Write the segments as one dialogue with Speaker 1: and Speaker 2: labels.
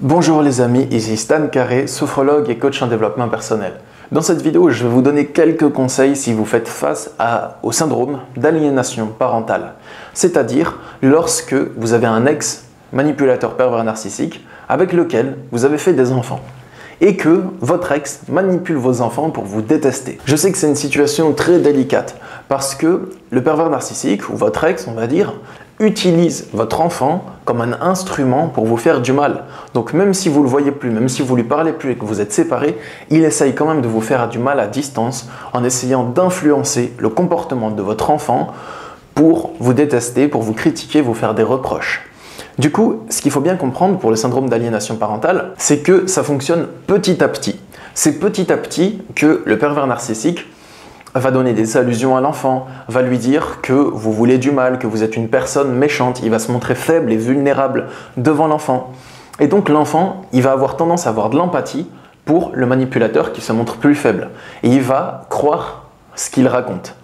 Speaker 1: Bonjour les amis, ici Stan Carré, sophrologue et coach en développement personnel. Dans cette vidéo, je vais vous donner quelques conseils si vous faites face au syndrome d'aliénation parentale. C'est-à-dire lorsque vous avez un ex-manipulateur pervers narcissique avec lequel vous avez fait des enfants et que votre ex manipule vos enfants pour vous détester. Je sais que c'est une situation très délicate parce que le pervers narcissique, ou votre ex, on va dire, utilise votre enfant comme un instrument pour vous faire du mal. Donc même si vous ne le voyez plus, même si vous ne lui parlez plus et que vous êtes séparés, il essaye quand même de vous faire du mal à distance en essayant d'influencer le comportement de votre enfant pour vous détester, pour vous critiquer, vous faire des reproches. Du coup, ce qu'il faut bien comprendre pour le syndrome d'aliénation parentale, c'est que ça fonctionne petit à petit. C'est petit à petit que le pervers narcissique va donner des allusions à l'enfant, va lui dire que vous voulez du mal, que vous êtes une personne méchante, il va se montrer faible et vulnérable devant l'enfant. Et donc l'enfant, il va avoir tendance à avoir de l'empathie pour le manipulateur qui se montre plus faible. Et il va croire ce qu'il raconte.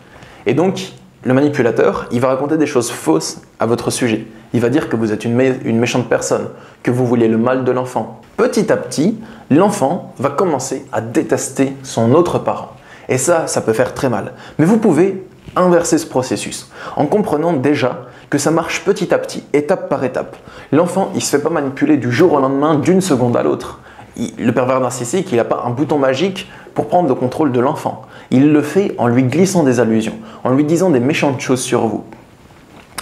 Speaker 1: Et donc, le manipulateur, il va raconter des choses fausses à votre sujet. Il va dire que vous êtes une méchante personne, que vous voulez le mal de l'enfant. Petit à petit, l'enfant va commencer à détester son autre parent. Et ça peut faire très mal. Mais vous pouvez inverser ce processus en comprenant déjà que ça marche petit à petit, étape par étape. L'enfant, il ne se fait pas manipuler du jour au lendemain, d'une seconde à l'autre. Le pervers narcissique, il n'a pas un bouton magique pour prendre le contrôle de l'enfant. Il le fait en lui glissant des allusions, en lui disant des méchantes choses sur vous.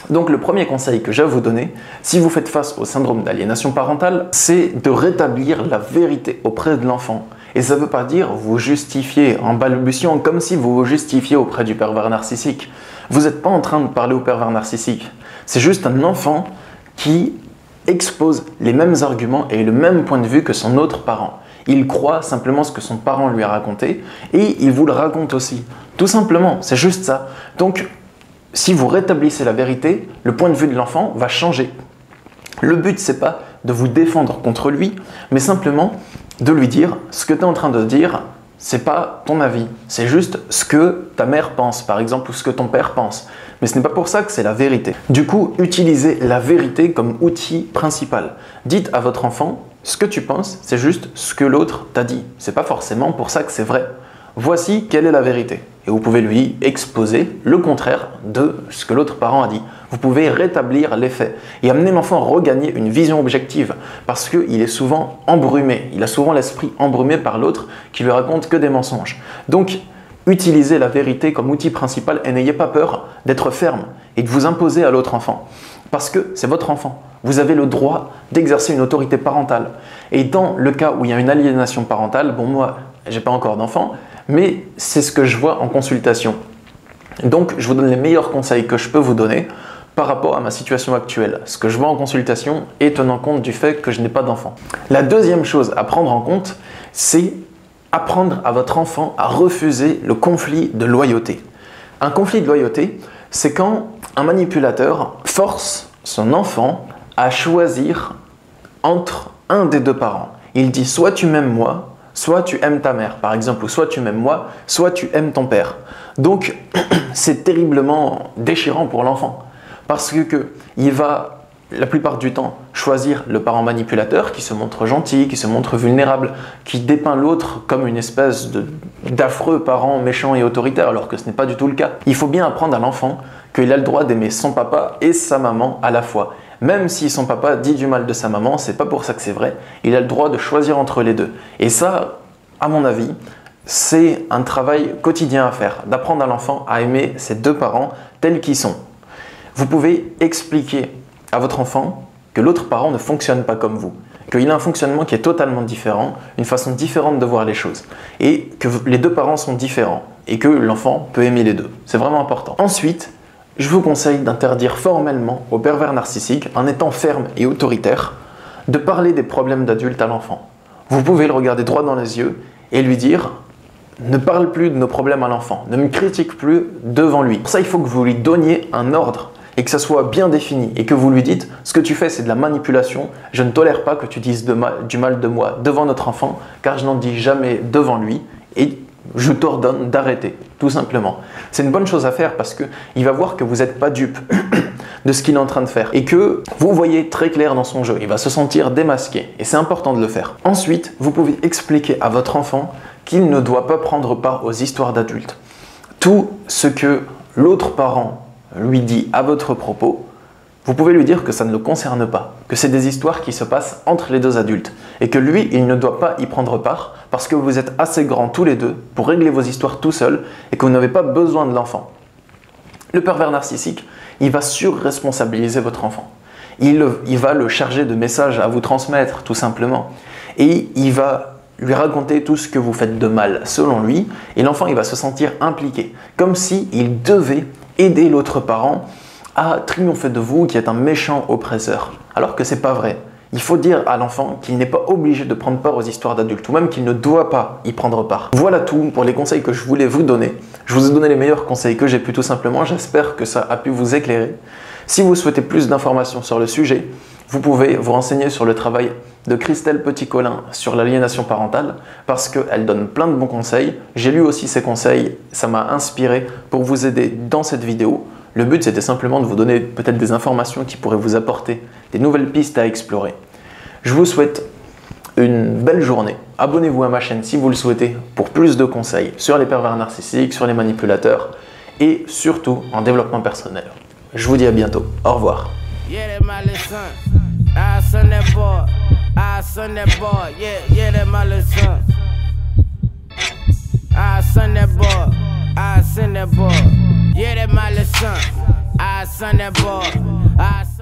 Speaker 1: Donc le premier conseil que j'ai à vous donner, si vous faites face au syndrome d'aliénation parentale, c'est de rétablir la vérité auprès de l'enfant. Et ça ne veut pas dire vous justifier en balbutiant comme si vous vous justifiez auprès du pervers narcissique. Vous n'êtes pas en train de parler au pervers narcissique. C'est juste un enfant qui expose les mêmes arguments et le même point de vue que son autre parent. Il croit simplement ce que son parent lui a raconté et il vous le raconte aussi. Tout simplement, c'est juste ça. Donc, si vous rétablissez la vérité, le point de vue de l'enfant va changer. Le but, c'est pas de vous défendre contre lui, mais simplement de lui dire ce que tu es en train de dire, c'est pas ton avis, c'est juste ce que ta mère pense, par exemple, ou ce que ton père pense. Mais ce n'est pas pour ça que c'est la vérité. Du coup, utilisez la vérité comme outil principal. Dites à votre enfant, ce que tu penses, c'est juste ce que l'autre t'a dit. C'est pas forcément pour ça que c'est vrai. Voici quelle est la vérité. Et vous pouvez lui exposer le contraire de ce que l'autre parent a dit. Vous pouvez rétablir les faits et amener l'enfant à regagner une vision objective parce qu'il est souvent embrumé. Il a souvent l'esprit embrumé par l'autre qui lui raconte que des mensonges. Donc, utilisez la vérité comme outil principal et n'ayez pas peur d'être ferme et de vous imposer à l'autre enfant. Parce que c'est votre enfant. Vous avez le droit d'exercer une autorité parentale. Et dans le cas où il y a une aliénation parentale, bon moi, j'ai pas encore d'enfant, mais c'est ce que je vois en consultation. Donc, je vous donne les meilleurs conseils que je peux vous donner par rapport à ma situation actuelle. Ce que je vois en consultation et tenant compte du fait que je n'ai pas d'enfant. La deuxième chose à prendre en compte, c'est apprendre à votre enfant à refuser le conflit de loyauté. Un conflit de loyauté, c'est quand un manipulateur force son enfant à choisir entre un des deux parents. Il dit soit tu m'aimes moi, soit tu aimes ta mère, par exemple, ou soit tu m'aimes moi, soit tu aimes ton père. Donc, c'est terriblement déchirant pour l'enfant, parce que il va, la plupart du temps, choisir le parent manipulateur qui se montre gentil, qui se montre vulnérable, qui dépeint l'autre comme une espèce d'affreux parent méchant et autoritaire, alors que ce n'est pas du tout le cas. Il faut bien apprendre à l'enfant qu'il a le droit d'aimer son papa et sa maman à la fois. Même si son papa dit du mal de sa maman, c'est pas pour ça que c'est vrai, il a le droit de choisir entre les deux. Et ça, à mon avis, c'est un travail quotidien à faire, d'apprendre à l'enfant à aimer ses deux parents tels qu'ils sont. Vous pouvez expliquer à votre enfant que l'autre parent ne fonctionne pas comme vous, qu'il a un fonctionnement qui est totalement différent, une façon différente de voir les choses, et que les deux parents sont différents, et que l'enfant peut aimer les deux. C'est vraiment important. Ensuite, je vous conseille d'interdire formellement au pervers narcissique, en étant ferme et autoritaire, de parler des problèmes d'adulte à l'enfant. Vous pouvez le regarder droit dans les yeux et lui dire « Ne parle plus de nos problèmes à l'enfant, ne me critique plus devant lui ». Pour ça, il faut que vous lui donniez un ordre et que ça soit bien défini et que vous lui dites « Ce que tu fais, c'est de la manipulation, je ne tolère pas que tu dises du mal de moi devant notre enfant, car je n'en dis jamais devant lui et je t'ordonne d'arrêter, tout simplement. » C'est une bonne chose à faire parce qu'il va voir que vous n'êtes pas dupe. de ce qu'il est en train de faire et que vous voyez très clair dans son jeu. Il va se sentir démasqué et c'est important de le faire. Ensuite, vous pouvez expliquer à votre enfant qu'il ne doit pas prendre part aux histoires d'adultes. Tout ce que l'autre parent lui dit à votre propos, vous pouvez lui dire que ça ne le concerne pas, que c'est des histoires qui se passent entre les deux adultes et que lui, il ne doit pas y prendre part parce que vous êtes assez grands tous les deux pour régler vos histoires tout seul et que vous n'avez pas besoin de l'enfant. Le pervers narcissique, il va surresponsabiliser votre enfant. Il va le charger de messages à vous transmettre tout simplement et il va lui raconter tout ce que vous faites de mal selon lui et l'enfant il va se sentir impliqué, comme s'il devait aider l'autre parent à triompher de vous qui êtes un méchant oppresseur, alors que c'est pas vrai. Il faut dire à l'enfant qu'il n'est pas obligé de prendre part aux histoires d'adultes, ou même qu'il ne doit pas y prendre part. Voilà tout pour les conseils que je voulais vous donner. Je vous ai donné les meilleurs conseils que j'ai pu tout simplement, j'espère que ça a pu vous éclairer. Si vous souhaitez plus d'informations sur le sujet, vous pouvez vous renseigner sur le travail de Christelle Petit-Colin sur l'aliénation parentale, parce qu'elle donne plein de bons conseils. J'ai lu aussi ses conseils, ça m'a inspiré pour vous aider dans cette vidéo. Le but, c'était simplement de vous donner peut-être des informations qui pourraient vous apporter des nouvelles pistes à explorer. Je vous souhaite une belle journée. Abonnez-vous à ma chaîne si vous le souhaitez pour plus de conseils sur les pervers narcissiques, sur les manipulateurs et surtout en développement personnel. Je vous dis à bientôt. Au revoir.
Speaker 2: Yeah, that my little son. I son that boy.